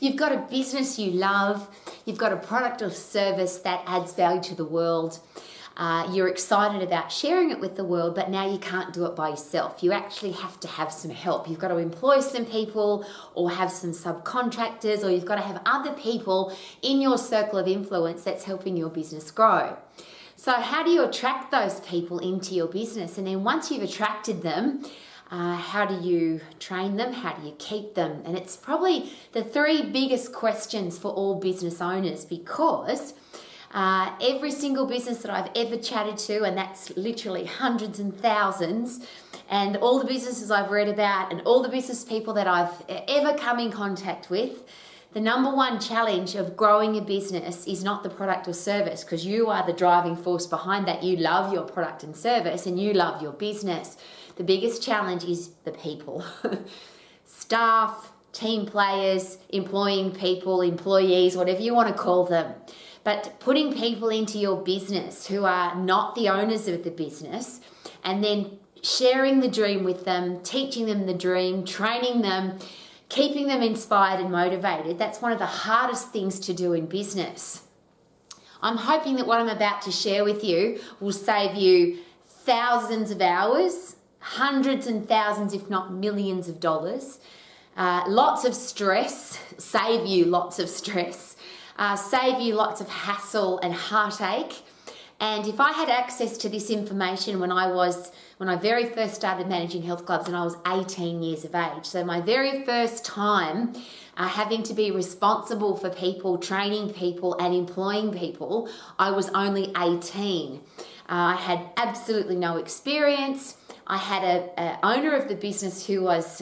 You've got a business you love, you've got a product or service that adds value to the world. You're excited about sharing it with the world, but now you can't do it by yourself. You actually have to have some help. You've got to employ some people or have some subcontractors, or you've got to have other people in your circle of influence that's helping your business grow. So how do you attract those people into your business? And then once you've attracted them, how do you train them? How do you keep them? And it's probably the three biggest questions for all business owners, because every single business that I've ever chatted to, and that's literally hundreds and thousands, and all the businesses I've read about and all the business people that I've ever come in contact with, the number one challenge of growing a business is not the product or service, because you are the driving force behind that. You love your product and service and you love your business. The biggest challenge is the people. Staff, team players, employing people, employees, whatever you want to call them. But putting people into your business who are not the owners of the business, and then sharing the dream with them, teaching them the dream, training them, keeping them inspired and motivated, that's one of the hardest things to do in business. I'm hoping that what I'm about to share with you will save you thousands of hours, hundreds and thousands, if not millions of dollars, lots of stress, save you lots of stress, save you lots of hassle and heartache. And if I had access to this information when I very first started managing health clubs, and I was 18 years of age, so my very first time having to be responsible for people, training people and employing people, I was only 18. I had absolutely no experience. I had an owner of the business who was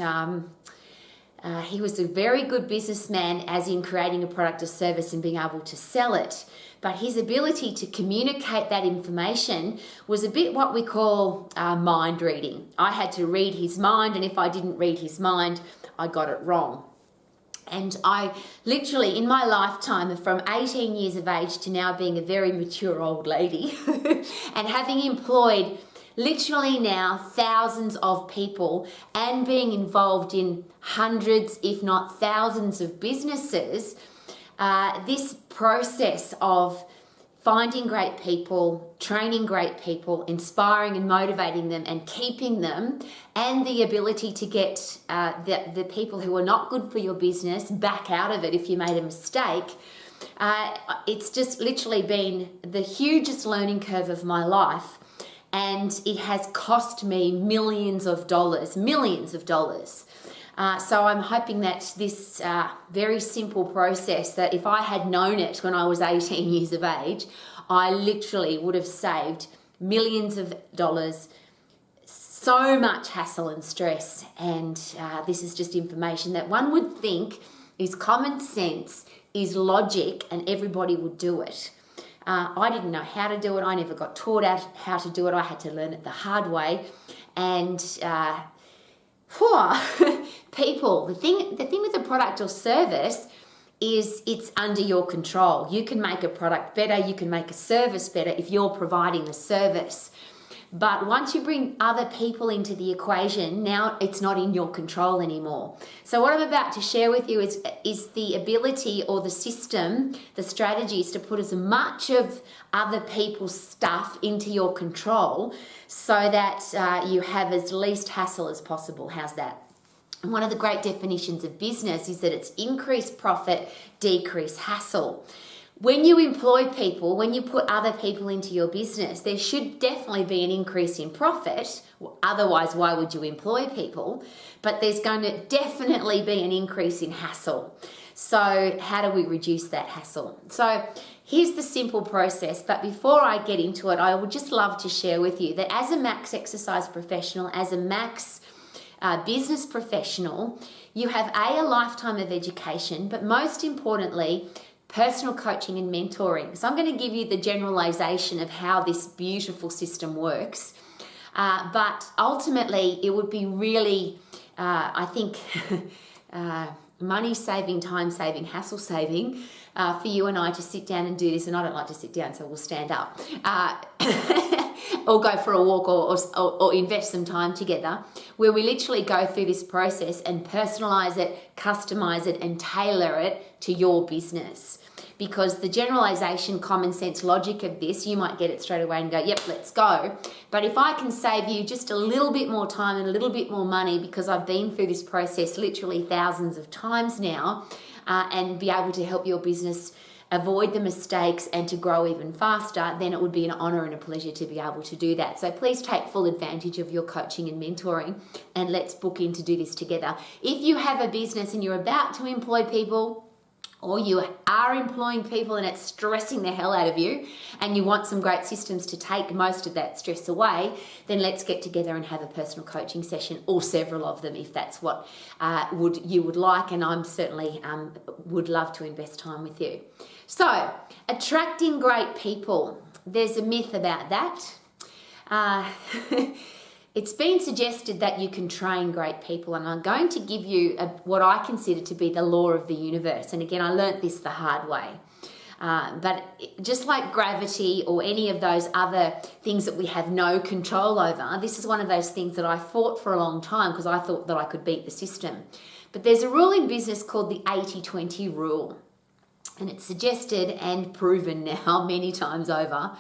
he was a very good businessman, as in creating a product or service and being able to sell it. But his ability to communicate that information was a bit what we call mind reading. I had to read his mind, and if I didn't read his mind, I got it wrong. And I literally, in my lifetime, from 18 years of age to now being a very mature old lady and having employed literally now thousands of people and being involved in hundreds, if not thousands of businesses, this process of finding great people, training great people, inspiring and motivating them and keeping them, and the ability to get the people who are not good for your business back out of it if you made a mistake, it's just literally been the hugest learning curve of my life. And it has cost me millions of dollars. So I'm hoping that this very simple process, that if I had known it when I was 18 years of age, I literally would have saved millions of dollars, so much hassle and stress. And this is just information that one would think is common sense, is logic, and everybody would do it. I didn't know how to do it. I never got taught how to do it. I had to learn it the hard way. And people, the thing with a product or service is it's under your control. You can make a product better. You can make a service better if you're providing the service. But once you bring other people into the equation, now it's not in your control anymore. So what I'm about to share with you is the ability, or the system, the strategies to put as much of other people's stuff into your control so that you have as least hassle as possible. How's that? And one of the great definitions of business is that it's increased profit, decrease hassle. When you employ people, when you put other people into your business, there should definitely be an increase in profit. Otherwise, why would you employ people? But there's going to definitely be an increase in hassle. So how do we reduce that hassle? So here's the simple process. But before I get into it, I would just love to share with you that as a max exercise professional, as a max business professional, you have a lifetime of education, but most importantly, personal coaching and mentoring. So I'm going to give you the generalization of how this beautiful system works. But ultimately, it would be really, I think, money saving, time saving, hassle saving for you and I to sit down and do this. And I don't like to sit down, so we'll stand up. or go for a walk or invest some time together, where we literally go through this process and personalize it, customize it, and tailor it to your business. Because the generalization, common sense logic of this, you might get it straight away and go, yep, let's go. But if I can save you just a little bit more time and a little bit more money, because I've been through this process literally thousands of times now, and be able to help your business avoid the mistakes and to grow even faster, then it would be an honor and a pleasure to be able to do that. So please take full advantage of your coaching and mentoring, and let's book in to do this together. If you have a business and you're about to employ people, or you are employing people and it's stressing the hell out of you, and you want some great systems to take most of that stress away, then let's get together and have a personal coaching session, or several of them if that's what you would like, and I'm certainly would love to invest time with you. So, attracting great people. There's a myth about that. It's been suggested that you can train great people, and I'm going to give you what I consider to be the law of the universe. And again, I learnt this the hard way. But just like gravity or any of those other things that we have no control over, this is one of those things that I fought for a long time because I thought that I could beat the system. But there's a rule in business called the 80-20 rule. And it's suggested and proven now many times over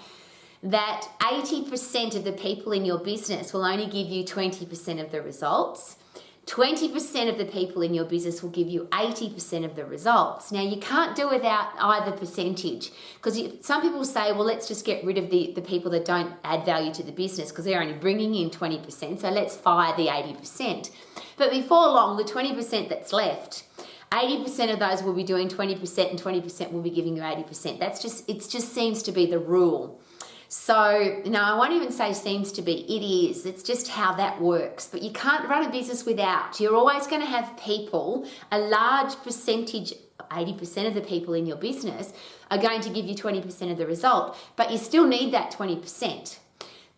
that 80% of the people in your business will only give you 20% of the results. 20% of the people in your business will give you 80% of the results. Now, you can't do without either percentage, because some people say, well, let's just get rid of the people that don't add value to the business because they're only bringing in 20%, so let's fire the 80%. But before long, the 20% that's left, 80% of those will be doing 20% and 20% will be giving you 80%. It just seems to be the rule. So, no, I won't even say seems to be, it is. It's just how that works. But you can't run a business without. You're always going to have people, a large percentage, 80% of the people in your business are going to give you 20% of the result. But you still need that 20%.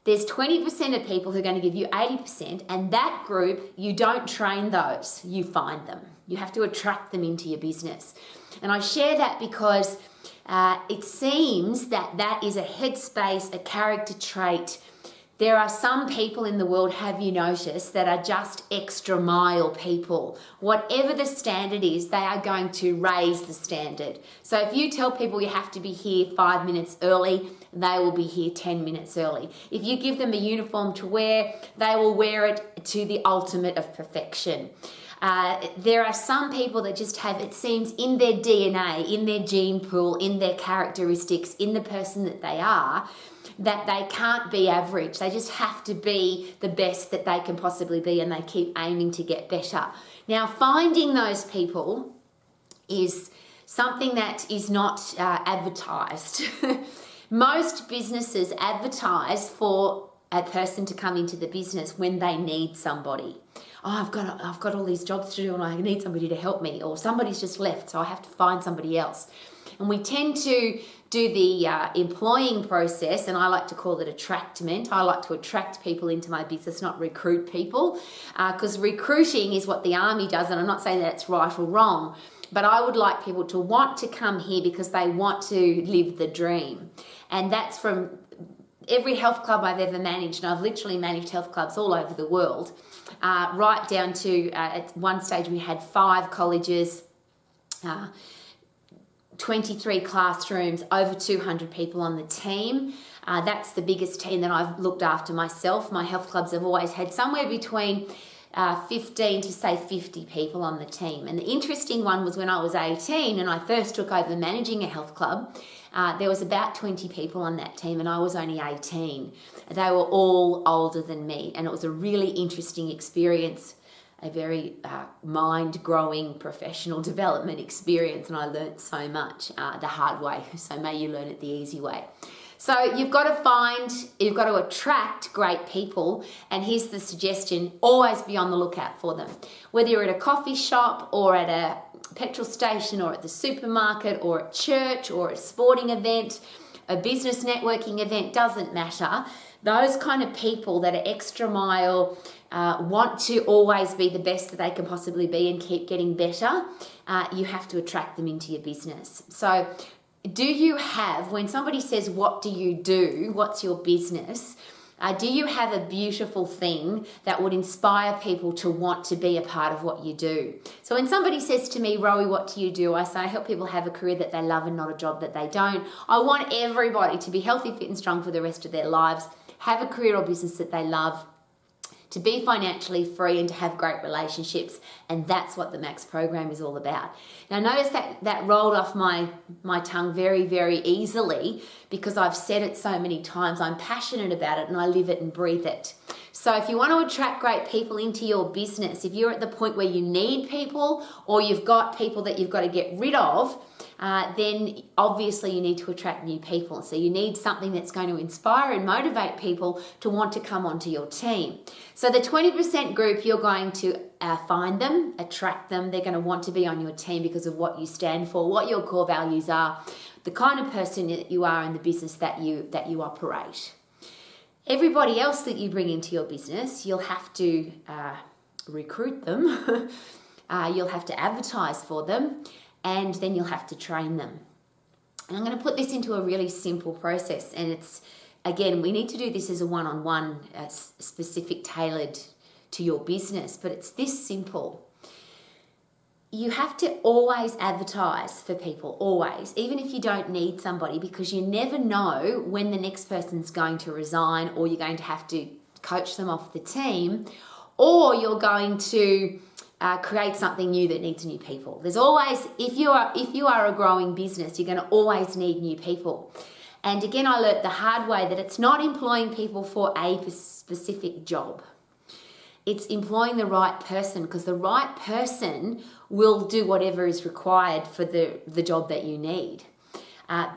There's 20% of people who are going to give you 80%, and that group, you don't train those, you find them. You have to attract them into your business. And I share that because it seems that is a headspace, a character trait. There are some people in the world, have you noticed, that are just extra mile people. Whatever the standard is, they are going to raise the standard. So if you tell people you have to be here 5 minutes early, they will be here 10 minutes early. If you give them a uniform to wear, they will wear it to the ultimate of perfection. There are some people that just have, it seems, in their DNA, in their gene pool, in their characteristics, in the person that they are, that they can't be average. They just have to be the best that they can possibly be, and they keep aiming to get better. Now, finding those people is something that is not advertised. Most businesses advertise for a person to come into the business when they need somebody. Oh, I've got all these jobs to do and I need somebody to help me, or somebody's just left, so I have to find somebody else. And we tend to do the employing process, and I like to call it attractment. I like to attract people into my business, not recruit people, because recruiting is what the army does, and I'm not saying that it's right or wrong, but I would like people to want to come here because they want to live the dream. And that's from every health club I've ever managed, and I've literally managed health clubs all over the world, right down to, at one stage we had 5 colleges, 23 classrooms, over 200 people on the team. That's the biggest team that I've looked after myself. My health clubs have always had somewhere between 15 to say 50 people on the team. And the interesting one was when I was 18 and I first took over managing a health club, there was about 20 people on that team and I was only 18. They were all older than me, and it was a really interesting experience, a very mind-growing professional development experience, and I learnt so much the hard way, so may you learn it the easy way. So you've got to attract great people, and here's the suggestion: always be on the lookout for them. Whether you're at a coffee shop or at a petrol station or at the supermarket or at church or a sporting event, a business networking event, doesn't matter. Those kind of people that are extra mile, want to always be the best that they can possibly be and keep getting better, you have to attract them into your business. So do you have, when somebody says, what do you do? What's your business? Do you have a beautiful thing that would inspire people to want to be a part of what you do? So when somebody says to me, Rowie, what do you do? I say, I help people have a career that they love and not a job that they don't. I want everybody to be healthy, fit and strong for the rest of their lives, have a career or business that they love, to be financially free and to have great relationships. And that's what the Max program is all about. Now notice that rolled off my tongue very, very easily because I've said it so many times. I'm passionate about it and I live it and breathe it. So if you want to attract great people into your business, if you're at the point where you need people or you've got people that you've got to get rid of, then obviously you need to attract new people. So you need something that's going to inspire and motivate people to want to come onto your team. So the 20% group, you're going to find them, attract them. They're going to want to be on your team because of what you stand for, what your core values are, the kind of person that you are in the business that you operate. Everybody else that you bring into your business, you'll have to recruit them. You'll have to advertise for them. And then you'll have to train them. And I'm going to put this into a really simple process. And it's, again, we need to do this as a one-on-one, specific, tailored to your business. But it's this simple. You have to always advertise for people, always, even if you don't need somebody, because you never know when the next person's going to resign or you're going to have to coach them off the team, or you're going to create something new that needs new people. There's always, if you are a growing business, you're going to always need new people. And again, I learnt the hard way that it's not employing people for a specific job. It's employing the right person, because the right person will do whatever is required for the job that you need.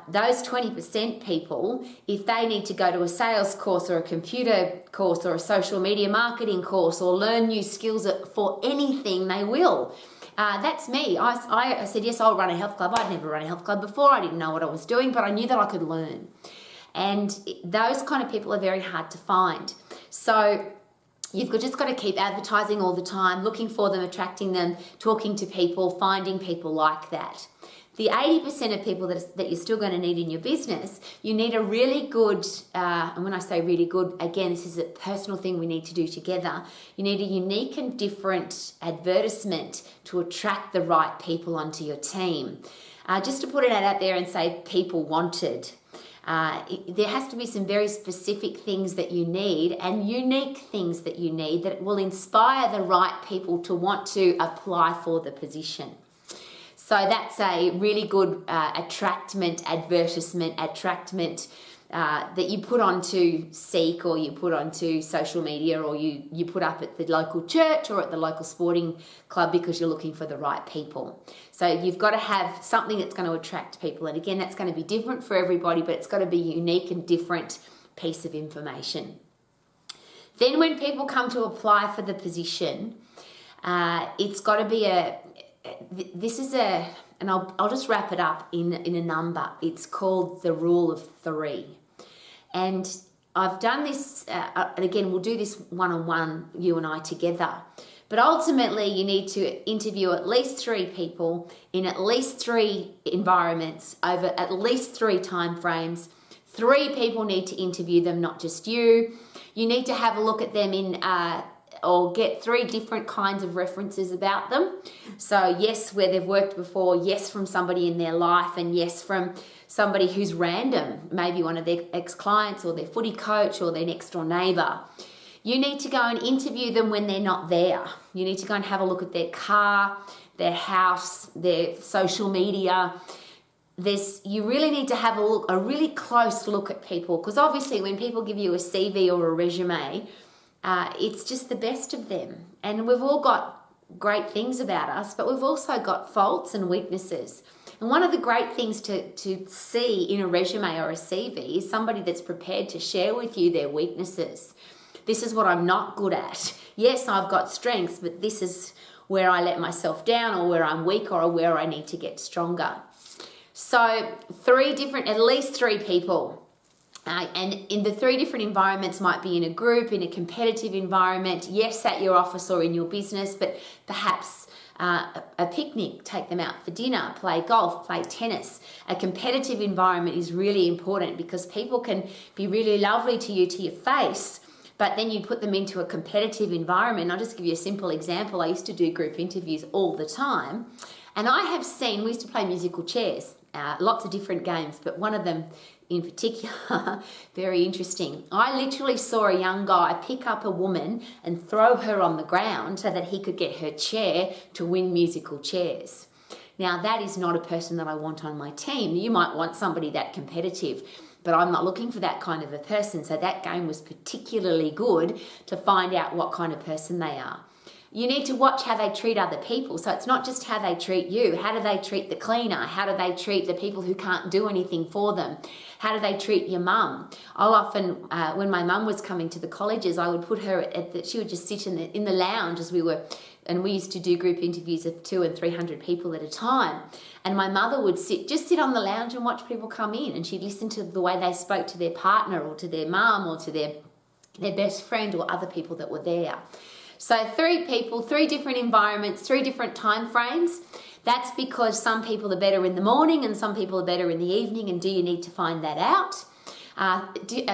Those 20% people, if they need to go to a sales course or a computer course or a social media marketing course or learn new skills for anything, they will. That's me. I said, yes, I'll run a health club. I'd never run a health club before. I didn't know what I was doing, but I knew that I could learn. And those kind of people are very hard to find. So you've just got to keep advertising all the time, looking for them, attracting them, talking to people, finding people like that. The 80% of people that you're still going to need in your business, you need a really good, and when I say really good, again, this is a personal thing we need to do together. You need a unique and different advertisement to attract the right people onto your team. Just to put it out there and say people wanted. There has to be some very specific things that you need and unique things that you need that will inspire the right people to want to apply for the position. So that's a really good attractment that you put onto Seek or you put onto social media or you put up at the local church or at the local sporting club because you're looking for the right people. So you've got to have something that's going to attract people. And again, that's going to be different for everybody, but it's got to be a unique and different piece of information. Then when people come to apply for the position, it's got to be and I'll just wrap it up in a number. It's called the rule of 3. And I've done this, and again, we'll do this one-on-one, you and I together. But ultimately, you need to interview at least 3 people in at least 3 environments over at least 3 time frames. 3 people need to interview them, not just you. You need to have a look at them or get 3 different kinds of references about them. So yes, where they've worked before, yes, from somebody in their life, and yes, from somebody who's random, maybe one of their ex-clients or their footy coach or their next door neighbour. You need to go and interview them when they're not there. You need to go and have a look at their car, their house, their social media. You really need to have a really close look at people, because obviously when people give you a CV or a resume, it's just the best of them. And we've all got great things about us, but we've also got faults and weaknesses. And one of the great things to see in a resume or a CV is somebody that's prepared to share with you their weaknesses. This is what I'm not good at. Yes, I've got strengths, but this is where I let myself down or where I'm weak or where I need to get stronger. So at least 3 people. And in the 3 different environments might be in a group, in a competitive environment, yes, at your office or in your business, but perhaps a picnic, take them out for dinner, play golf, play tennis. A competitive environment is really important because people can be really lovely to you to your face, but then you put them into a competitive environment. I'll just give you a simple example. I used to do group interviews all the time, and I have seen, we used to play musical chairs, lots of different games, but one of them in particular, very interesting. I literally saw a young guy pick up a woman and throw her on the ground so that he could get her chair to win musical chairs. Now, that is not a person that I want on my team. You might want somebody that competitive, but I'm not looking for that kind of a person. So that game was particularly good to find out what kind of person they are. You need to watch how they treat other people. So it's not just how they treat you. How do they treat the cleaner? How do they treat the people who can't do anything for them? How do they treat your mum? I'll often, when my mum was coming to the colleges, I would put her she would just sit in the lounge as we and we used to do group interviews of 200 and 300 people at a time. And my mother would sit on the lounge and watch people come in, and she'd listen to the way they spoke to their partner or to their mum or to their best friend or other people that were there. So 3 people, 3 different environments, 3 different time frames. That's because some people are better in the morning and some people are better in the evening, and do you need to find that out?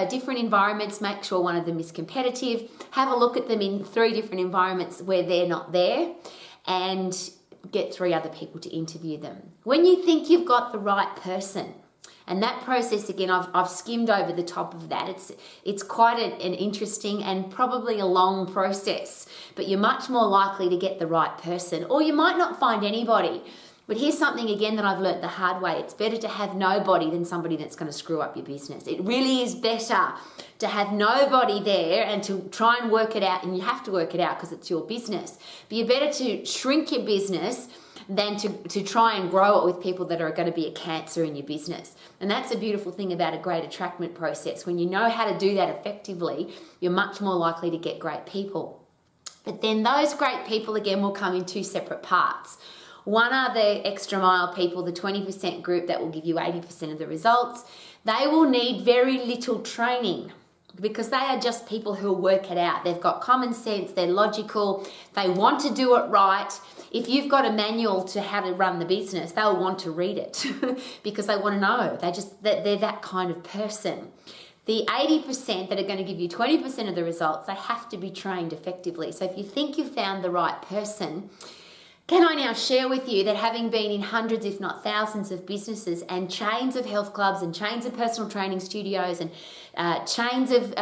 Different environments, make sure one of them is competitive. Have a look at them in 3 different environments where they're not there, and get 3 other people to interview them. When you think you've got the right person, and that process, again, I've skimmed over the top of that. It's quite an interesting and probably a long process, but you're much more likely to get the right person, or you might not find anybody. But here's something, again, that I've learnt the hard way. It's better to have nobody than somebody that's going to screw up your business. It really is better to have nobody there and to try and work it out, and you have to work it out because it's your business. But you're better to shrink your business than to try and grow it with people that are going to be a cancer in your business. And that's a beautiful thing about a great attractment process. When you know how to do that effectively, you're much more likely to get great people. But then those great people, again, will come in 2 separate parts. One are the extra mile people, the 20% group that will give you 80% of the results. They will need very little training because they are just people who will work it out. They've got common sense, they're logical, they want to do it right. If you've got a manual to how to run the business, they'll want to read it because they want to know. They're that kind of person. The 80% that are going to give you 20% of the results, they have to be trained effectively. So if you think you've found the right person, can I now share with you that having been in hundreds, if not thousands of businesses and chains of health clubs and chains of personal training studios and chains of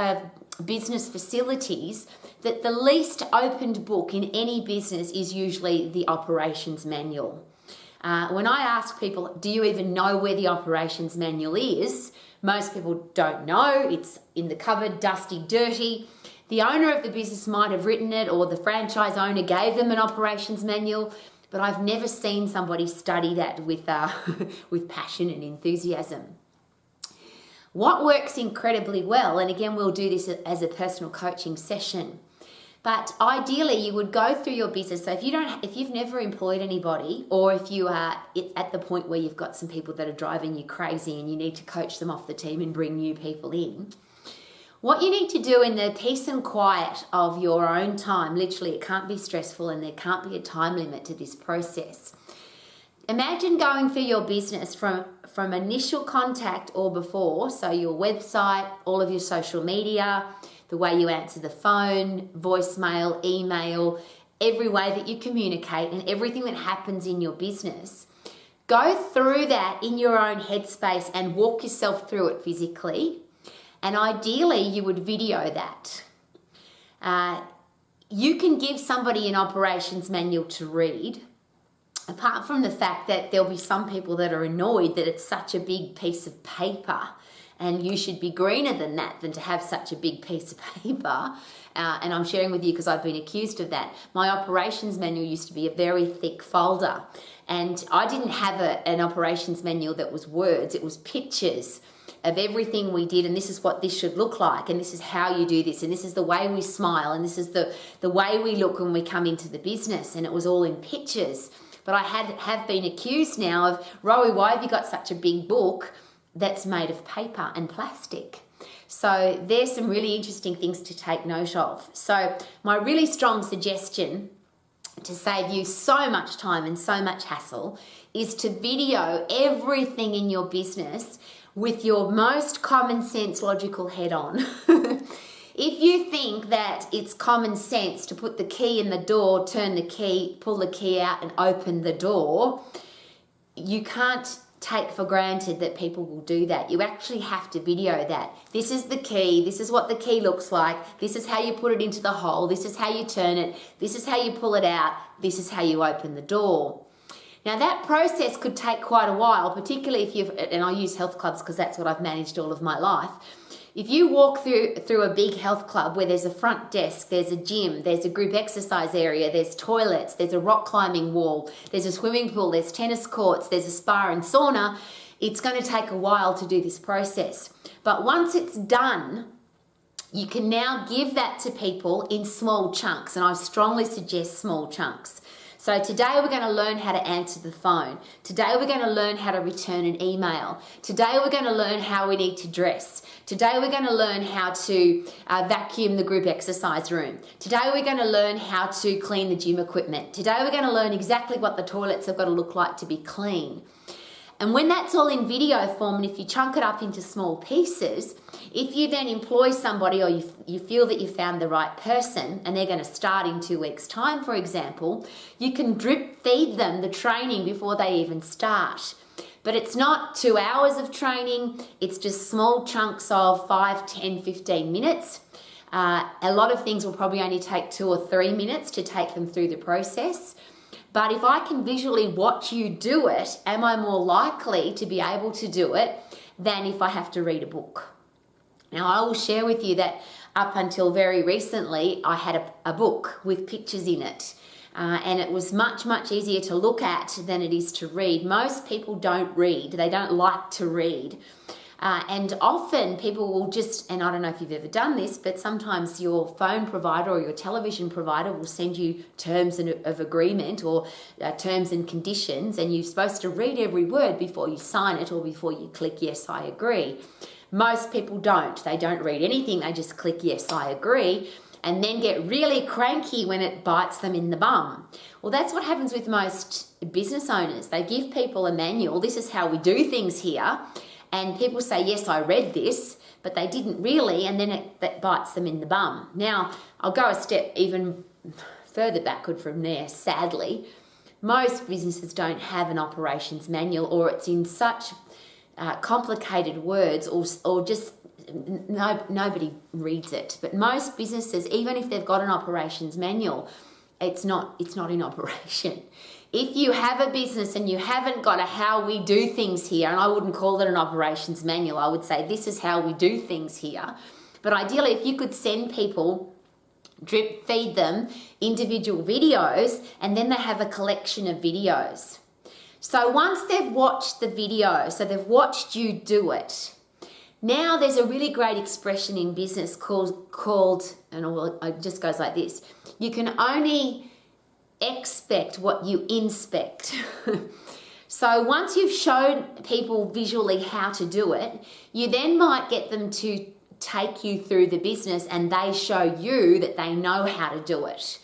business facilities, that the least opened book in any business is usually the operations manual. When I ask people, do you even know where the operations manual is? Most people don't know. It's in the cupboard, dusty, dirty. The owner of the business might have written it, or the franchise owner gave them an operations manual, but I've never seen somebody study that with passion and enthusiasm. What works incredibly well, and again, we'll do this as a personal coaching session, but ideally you would go through your business. So if you've never employed anybody, or if you are at the point where you've got some people that are driving you crazy and you need to coach them off the team and bring new people in, what you need to do in the peace and quiet of your own time, literally it can't be stressful and there can't be a time limit to this process. Imagine going through your business from initial contact or before, so your website, all of your social media, the way you answer the phone, voicemail, email, every way that you communicate and everything that happens in your business. Go through that in your own headspace and walk yourself through it physically. And ideally, you would video that. You can give somebody an operations manual to read, apart from the fact that there'll be some people that are annoyed that it's such a big piece of paper, and you should be greener than that than to have such a big piece of paper. And I'm sharing with you because I've been accused of that. My operations manual used to be a very thick folder, and I didn't have an operations manual that was words, it was pictures of everything we did, and this is what this should look like, and this is how you do this, and this is the way we smile, and this is the way we look when we come into the business, and it was all in pictures. But I have been accused now of, Rowie, why have you got such a big book that's made of paper and plastic? So there's some really interesting things to take note of. So my really strong suggestion to save you so much time and so much hassle is to video everything in your business with your most common sense logical head on. If you think that it's common sense to put the key in the door, turn the key, pull the key out and open the door, you can't take for granted that people will do that. You actually have to video that. This is the key, this is what the key looks like, this is how you put it into the hole, this is how you turn it, this is how you pull it out, this is how you open the door. Now that process could take quite a while, particularly if you've, and I use health clubs because that's what I've managed all of my life. If you walk through a big health club where there's a front desk, there's a gym, there's a group exercise area, there's toilets, there's a rock climbing wall, there's a swimming pool, there's tennis courts, there's a spa and sauna, it's going to take a while to do this process. But once it's done, you can now give that to people in small chunks, and I strongly suggest small chunks. So today we're going to learn how to answer the phone. Today we're going to learn how to return an email. Today we're going to learn how we need to dress. Today we're going to learn how to vacuum the group exercise room. Today we're going to learn how to clean the gym equipment. Today we're going to learn exactly what the toilets have got to look like to be clean. And when that's all in video form, and if you chunk it up into small pieces, if you then employ somebody or you feel that you found the right person and they're going to start in 2 weeks' time, for example, you can drip feed them the training before they even start. But it's not 2 hours of training, it's just small chunks of 5, 10, 15 minutes. A lot of things will probably only take 2 or 3 minutes to take them through the process. But if I can visually watch you do it, am I more likely to be able to do it than if I have to read a book? Now, I will share with you that up until very recently, I had a book with pictures in it. And it was much, much easier to look at than it is to read. Most people don't read. They don't like to read. And often people will just, and I don't know if you've ever done this, but sometimes your phone provider or your television provider will send you terms of agreement or terms and conditions, and you're supposed to read every word before you sign it or before you click yes, I agree. Most people don't. They don't read anything. They just click yes, I agree, and then get really cranky when it bites them in the bum. Well, that's what happens with most business owners. They give people a manual. This is how we do things here. And people say, yes, I read this, but they didn't really, and then that bites them in the bum. Now, I'll go a step even further backward from there, sadly. Most businesses don't have an operations manual, or it's in such complicated words, or just nobody reads it. But most businesses, even if they've got an operations manual, it's not in operation. If you have a business and you haven't got a how we do things here, and I wouldn't call it an operations manual, I would say this is how we do things here. But ideally, if you could send people, drip feed them individual videos, and then they have a collection of videos. So once they've watched the video, so they've watched you do it, now there's a really great expression in business called, and it just goes like this: you can only expect what you inspect. So once you've shown people visually how to do it, you then might get them to take you through the business and they show you that they know how to do it.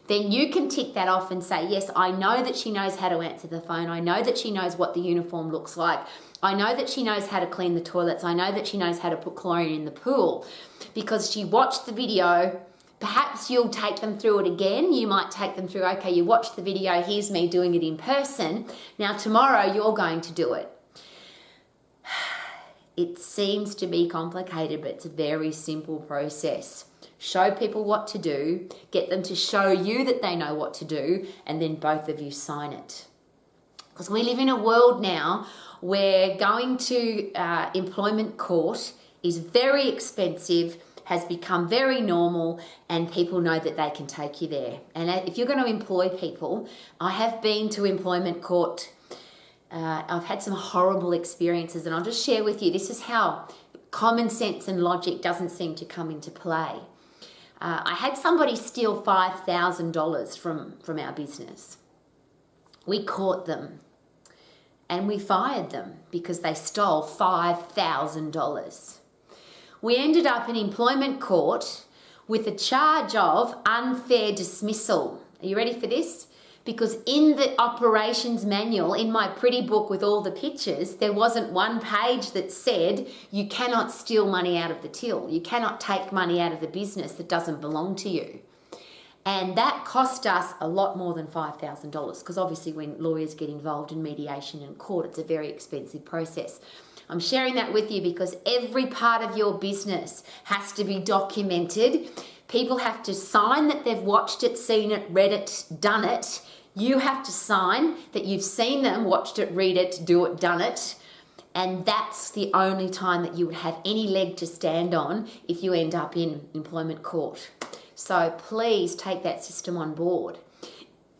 Then you can tick that off and say, yes, I know that she knows how to answer the phone. I know that she knows what the uniform looks like. I know that she knows how to clean the toilets. I know that she knows how to put chlorine in the pool because she watched the video. Perhaps you'll take them through it again. You might take them through, okay, you watched the video, here's me doing it in person. Now tomorrow you're going to do it. It seems to be complicated, but it's a very simple process. Show people what to do, get them to show you that they know what to do, and then both of you sign it. Because we live in a world now where going to employment court is very expensive, has become very normal, and people know that they can take you there. And if you're going to employ people, I have been to employment court. I've had some horrible experiences, and I'll just share with you, this is how common sense and logic doesn't seem to come into play. I had somebody steal $5,000 from our business. We caught them and we fired them because they stole $5,000. We ended up in employment court with a charge of unfair dismissal. Are you ready for this? Because in the operations manual, in my pretty book with all the pictures, there wasn't one page that said you cannot steal money out of the till. You cannot take money out of the business that doesn't belong to you. And that cost us a lot more than $5,000 because obviously when lawyers get involved in mediation in court, it's a very expensive process. I'm sharing that with you because every part of your business has to be documented. People have to sign that they've watched it, seen it, read it, done it. You have to sign that you've seen them, watched it, read it, do it, done it. And that's the only time that you would have any leg to stand on if you end up in employment court. So please take that system on board.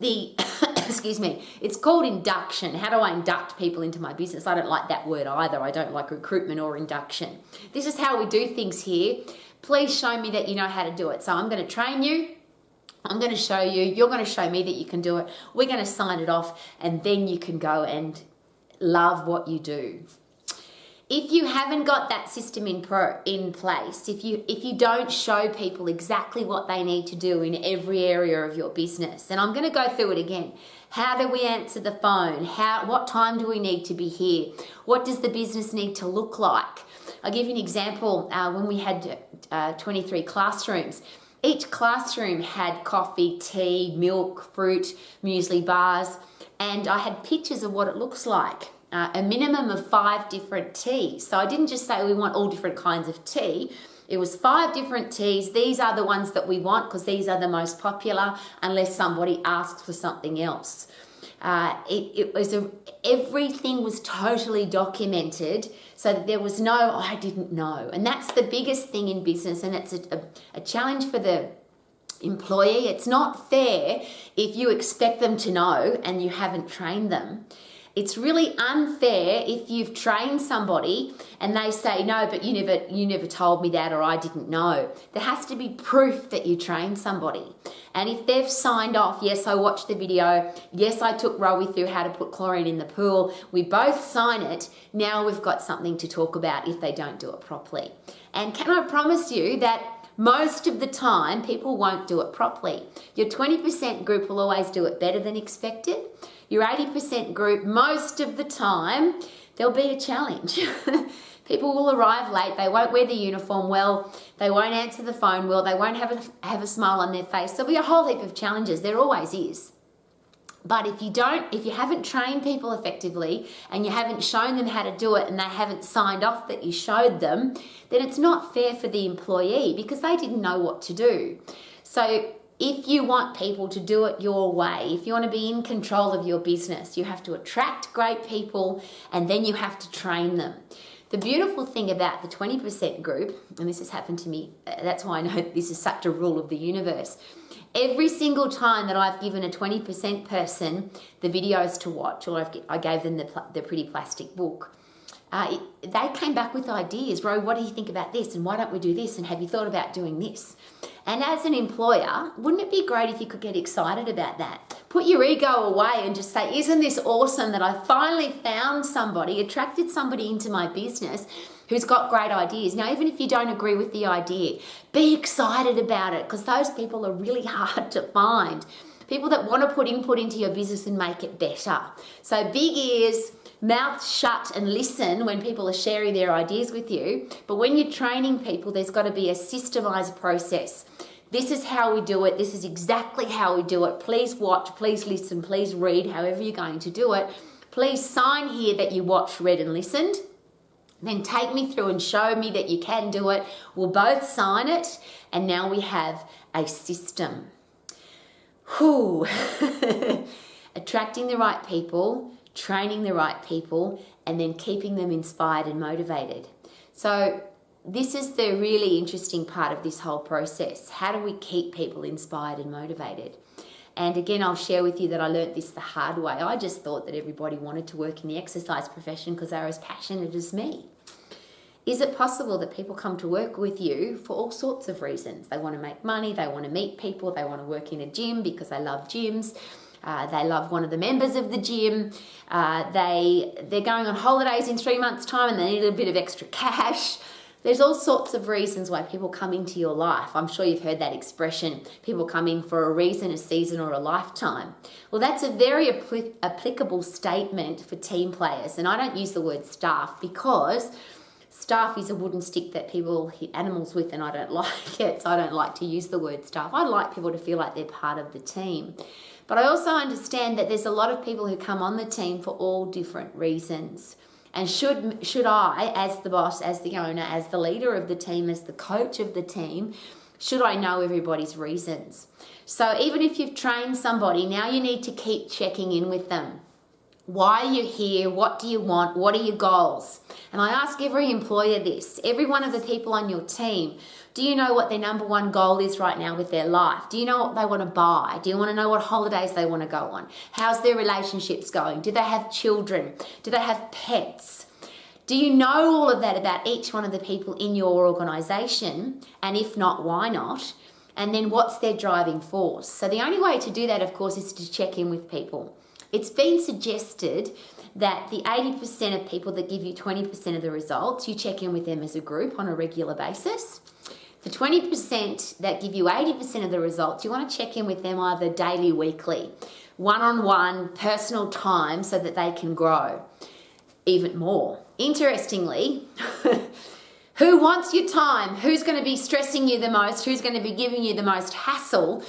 Excuse me, it's called induction. How do I induct people into my business? I don't like that word either. I don't like recruitment or induction. This is how we do things here. Please show me that you know how to do it. So I'm going to train you. I'm going to show you. You're going to show me that you can do it. We're going to sign it off and then you can go and love what you do. If you haven't got that system in place, if you don't show people exactly what they need to do in every area of your business, and I'm going to go through it again. How do we answer the phone? What time do we need to be here? What does the business need to look like? I'll give you an example. When we had 23 classrooms, each classroom had coffee, tea, milk, fruit, muesli bars, and I had pictures of what it looks like. A minimum of 5 different teas. So I didn't just say we want all different kinds of tea. It was 5 different teas. These are the ones that we want because these are the most popular unless somebody asks for something else. Everything was totally documented so that there was no, I didn't know. And that's the biggest thing in business, and it's a challenge for the employee. It's not fair if you expect them to know and you haven't trained them. It's really unfair if you've trained somebody and they say, no, but you never told me that, or I didn't know. There has to be proof that you trained somebody. And if they've signed off, yes, I watched the video, yes, I took Rowie through how to put chlorine in the pool, we both sign it, now we've got something to talk about if they don't do it properly. And can I promise you that most of the time, people won't do it properly. Your 20% group will always do it better than expected. Your 80% group, most of the time, there'll be a challenge. People will arrive late, they won't wear the uniform well, they won't answer the phone well, they won't have a smile on their face. There'll be a whole heap of challenges, there always is. But if you haven't trained people effectively and you haven't shown them how to do it and they haven't signed off that you showed them, then it's not fair for the employee because they didn't know what to do. So if you want people to do it your way, if you want to be in control of your business, you have to attract great people and then you have to train them. The beautiful thing about the 20% group, and this has happened to me, that's why I know this is such a rule of the universe. Every single time that I've given a 20% person the videos to watch, or I gave them the pretty plastic book, they came back with ideas. Ro, what do you think about this? And why don't we do this? And have you thought about doing this? And as an employer, wouldn't it be great if you could get excited about that? Put your ego away and just say, isn't this awesome that I finally found somebody, attracted somebody into my business who's got great ideas. Now, even if you don't agree with the idea, be excited about it because those people are really hard to find. People that want to put input into your business and make it better. So big ears, mouth shut and listen when people are sharing their ideas with you. But when you're training people, there's got to be a systemized process. This is how we do it. This is exactly how we do it. Please watch, please listen, please read, however you're going to do it. Please sign here that you watched, read and listened. Then take me through and show me that you can do it. We'll both sign it. And now we have a system. Whew. Attracting the right people, training the right people, and then keeping them inspired and motivated. So this is the really interesting part of this whole process. How do we keep people inspired and motivated? And again, I'll share with you that I learnt this the hard way. I just thought that everybody wanted to work in the exercise profession because they were as passionate as me. Is it possible that people come to work with you for all sorts of reasons? They want to make money, they want to meet people, they want to work in a gym because they love gyms, they love one of the members of the gym, they're going on holidays in 3 months' time and they need a bit of extra cash. There's all sorts of reasons why people come into your life. I'm sure you've heard that expression, people come in for a reason, a season, or a lifetime. Well, that's a very applicable statement for team players. And I don't use the word staff because staff is a wooden stick that people hit animals with, and I don't like it, so I don't like to use the word staff. I like people to feel like they're part of the team. But I also understand that there's a lot of people who come on the team for all different reasons. And should I, as the boss, as the owner, as the leader of the team, as the coach of the team, should I know everybody's reasons? So even if you've trained somebody, now you need to keep checking in with them. Why are you here? What do you want? What are your goals? And I ask every employer this, every one of the people on your team, do you know what their number one goal is right now with their life? Do you know what they want to buy? Do you want to know what holidays they want to go on? How's their relationships going? Do they have children? Do they have pets? Do you know all of that about each one of the people in your organisation? And if not, why not? And then what's their driving force? So the only way to do that, of course, is to check in with people. It's been suggested that the 80% of people that give you 20% of the results, you check in with them as a group on a regular basis. The 20% that give you 80% of the results, you want to check in with them either daily, weekly, one-on-one, personal time so that they can grow even more. Interestingly, who wants your time? Who's going to be stressing you the most? Who's going to be giving you the most hassle?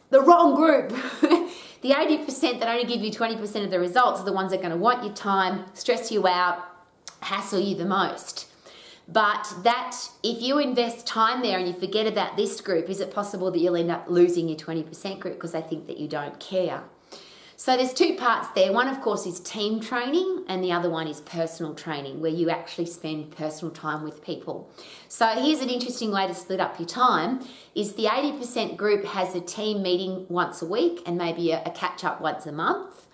The wrong group. The 80% that only give you 20% of the results are the ones that are going to want your time, stress you out, hassle you the most. But that, if you invest time there and you forget about this group, is it possible that you'll end up losing your 20% group because they think that you don't care? So there's two parts there. One, of course, is team training, and the other one is personal training, where you actually spend personal time with people. So here's an interesting way to split up your time, is the 80% group has a team meeting once a week and maybe a catch-up once a month.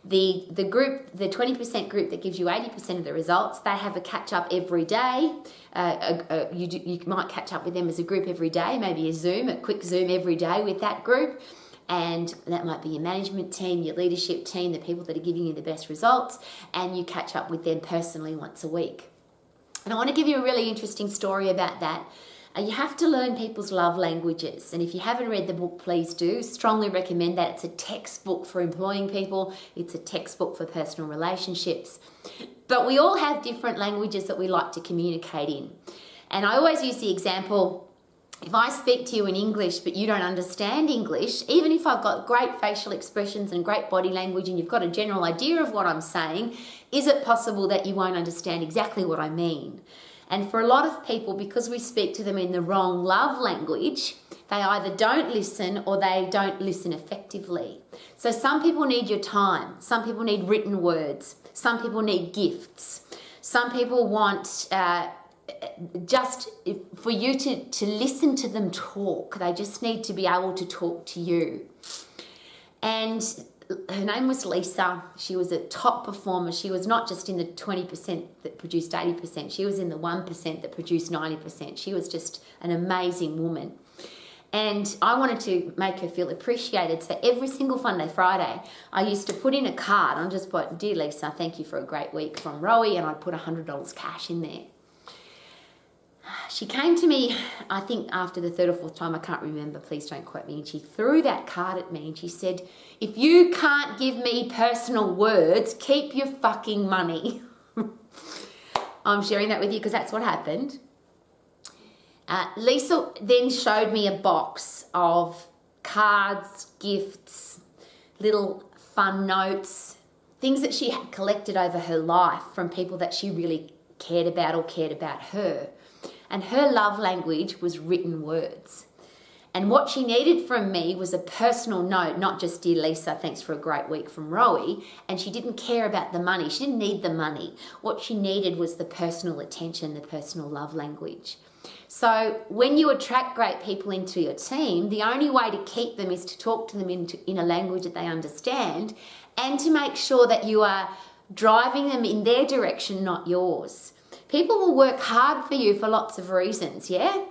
The 20% group that gives you 80% of the results, they have a catch-up every day. You might catch up with them as a group every day, maybe a quick Zoom every day with that group. And that might be your management team, your leadership team, the people that are giving you the best results, and you catch up with them personally once a week. And I want to give you a really interesting story about that. You have to learn people's love languages. And if you haven't read the book, please do. Strongly recommend that. It's a textbook for employing people. It's a textbook for personal relationships. But we all have different languages that we like to communicate in. And I always use the example, if I speak to you in English but you don't understand English, even if I've got great facial expressions and great body language and you've got a general idea of what I'm saying, is it possible that you won't understand exactly what I mean? And for a lot of people, because we speak to them in the wrong love language, they either don't listen or they don't listen effectively. So some people need your time. Some people need written words. Some people need gifts. Some people want just for you to listen to them talk. They just need to be able to talk to you. And her name was Lisa. She was a top performer. She was not just in the 20% that produced 80%. She was in the 1% that produced 90%. She was just an amazing woman. And I wanted to make her feel appreciated. So every single Friday, I used to put in a card. I just put, "Dear Lisa, thank you for a great week from Rowie," and I'd put $100 cash in there. She came to me, I think after the third or fourth time, I can't remember, please don't quote me, and she threw that card at me and she said, "If you can't give me personal words, keep your fucking money." I'm sharing that with you because that's what happened. Lisa then showed me a box of cards, gifts, little fun notes, things that she had collected over her life from people that she really cared about or cared about her. And her love language was written words. And what she needed from me was a personal note, not just, "Dear Lisa, thanks for a great week from Rowie." And she didn't care about the money. She didn't need the money. What she needed was the personal attention, the personal love language. So when you attract great people into your team, the only way to keep them is to talk to them in a language that they understand, and to make sure that you are driving them in their direction, not yours. People will work hard for you for lots of reasons, yeah?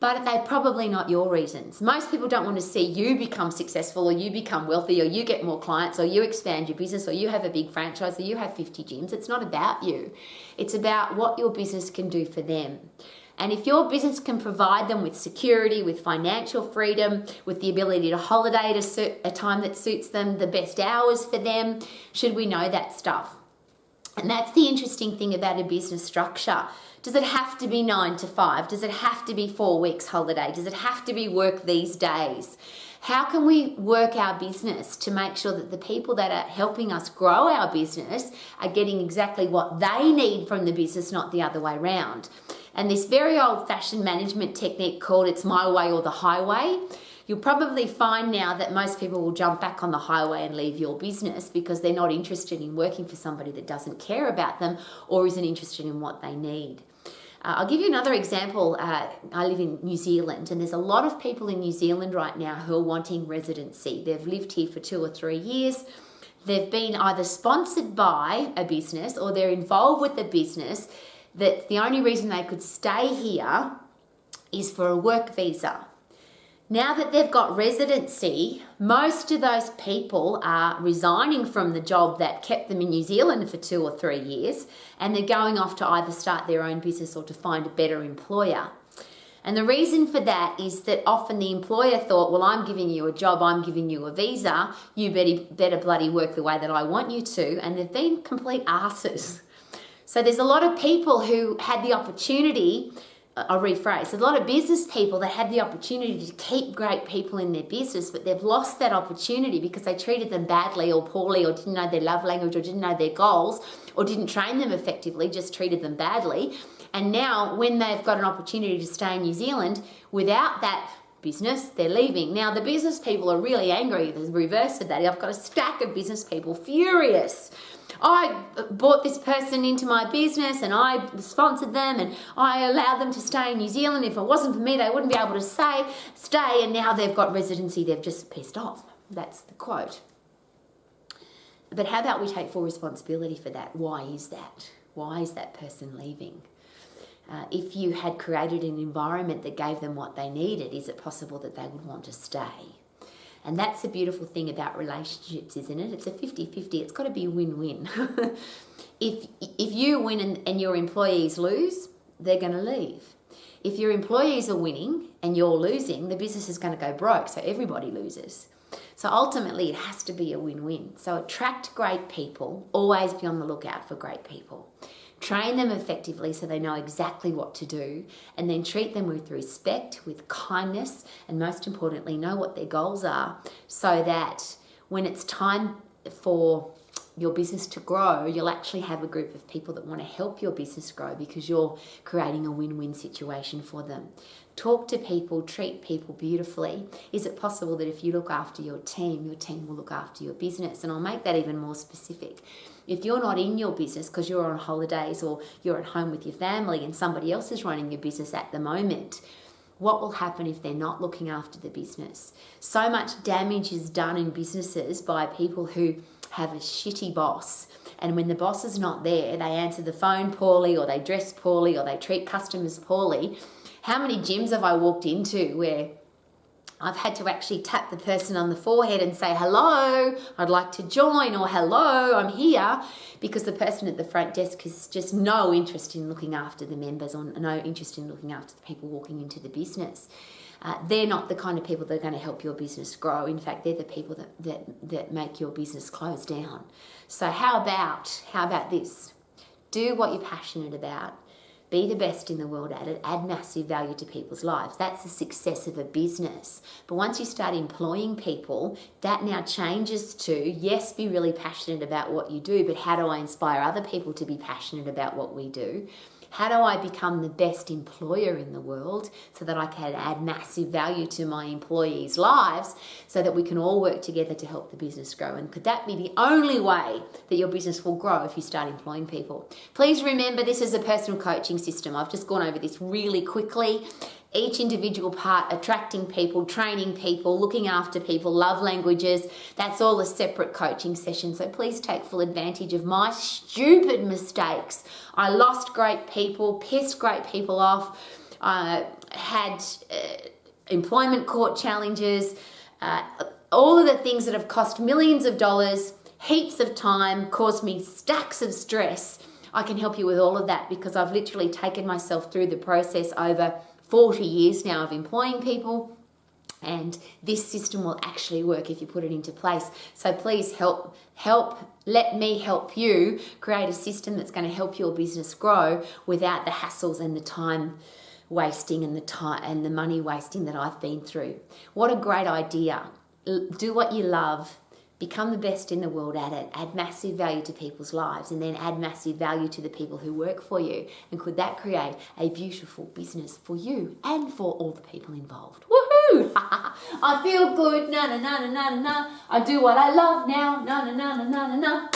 But they're probably not your reasons. Most people don't want to see you become successful, or you become wealthy, or you get more clients, or you expand your business, or you have a big franchise, or you have 50 gyms. It's not about you. It's about what your business can do for them. And if your business can provide them with security, with financial freedom, with the ability to holiday at a time that suits them, the best hours for them, should we know that stuff? And that's the interesting thing about a business structure. Does it have to be 9 to 5? Does it have to be 4 weeks holiday? Does it have to be work these days? How can we work our business to make sure that the people that are helping us grow our business are getting exactly what they need from the business, not the other way around? And this very old-fashioned management technique called it's my way or the highway, you'll probably find now that most people will jump back on the highway and leave your business because they're not interested in working for somebody that doesn't care about them or isn't interested in what they need. I'll give you another example. I live in New Zealand, and there's a lot of people in New Zealand right now who are wanting residency. They've lived here for 2 or 3 years. They've been either sponsored by a business or they're involved with a business that the only reason they could stay here is for a work visa. Now that they've got residency, most of those people are resigning from the job that kept them in New Zealand for 2 or 3 years, and they're going off to either start their own business or to find a better employer. And the reason for that is that often the employer thought, well, I'm giving you a job, I'm giving you a visa, you better bloody work the way that I want you to, and they've been complete arses. So there's a lot of people who had the opportunity, I'll rephrase, there's a lot of business people that had the opportunity to keep great people in their business, but they've lost that opportunity because they treated them badly or poorly or didn't know their love language or didn't know their goals or didn't train them effectively, just treated them badly. And now when they've got an opportunity to stay in New Zealand without that business, they're leaving. Now the business people are really angry, the reverse of that. I've got a stack of business people furious. I brought this person into my business and I sponsored them and I allowed them to stay in New Zealand. If it wasn't for me, they wouldn't be able to stay, and now they've got residency. They've just pissed off. That's the quote. But how about we take full responsibility for that? Why is that? Why is that person leaving? If you had created an environment that gave them what they needed, is it possible that they would want to stay? And that's the beautiful thing about relationships, isn't it? It's a 50-50. It's got to be a win-win. If you win and your employees lose, they're going to leave. If your employees are winning and you're losing, the business is going to go broke, so everybody loses. So ultimately, it has to be a win-win. So attract great people. Always be on the lookout for great people. Train them effectively so they know exactly what to do, and then treat them with respect, with kindness, and most importantly, know what their goals are so that when it's time for your business to grow, you'll actually have a group of people that want to help your business grow because you're creating a win-win situation for them. Talk to people, treat people beautifully. Is it possible that if you look after your team will look after your business? And I'll make that even more specific. If you're not in your business because you're on holidays or you're at home with your family and somebody else is running your business at the moment, what will happen if they're not looking after the business? So much damage is done in businesses by people who have a shitty boss. And when the boss is not there, they answer the phone poorly or they dress poorly or they treat customers poorly. How many gyms have I walked into where I've had to actually tap the person on the forehead and say, hello, I'd like to join, or hello, I'm here, because the person at the front desk has just no interest in looking after the members or no interest in looking after the people walking into the business. They're not the kind of people that are going to help your business grow. In fact, they're the people that make your business close down. So how about this? Do what you're passionate about. Be the best in the world at it. Add massive value to people's lives. That's the success of a business. But once you start employing people, that now changes to, yes, be really passionate about what you do, but how do I inspire other people to be passionate about what we do? How do I become the best employer in the world so that I can add massive value to my employees' lives so that we can all work together to help the business grow? And could that be the only way that your business will grow if you start employing people? Please remember, this is a personal coaching system. I've just gone over this really quickly. Each individual part, attracting people, training people, looking after people, love languages, that's all a separate coaching session. So please take full advantage of my stupid mistakes. I lost great people, pissed great people off, had employment court challenges, all of the things that have cost millions of dollars, heaps of time, caused me stacks of stress. I can help you with all of that because I've literally taken myself through the process over 40 years now of employing people. And this system will actually work if you put it into place. So please let me help you create a system that's going to help your business grow without the hassles and the time wasting and the money wasting that I've been through. What a great idea. Do what you love. Become the best in the world at it. Add massive value to people's lives and then add massive value to the people who work for you. And could that create a beautiful business for you and for all the people involved? Woohoo! I feel good. Na na na na na na. I do what I love now. Na na na na na na na.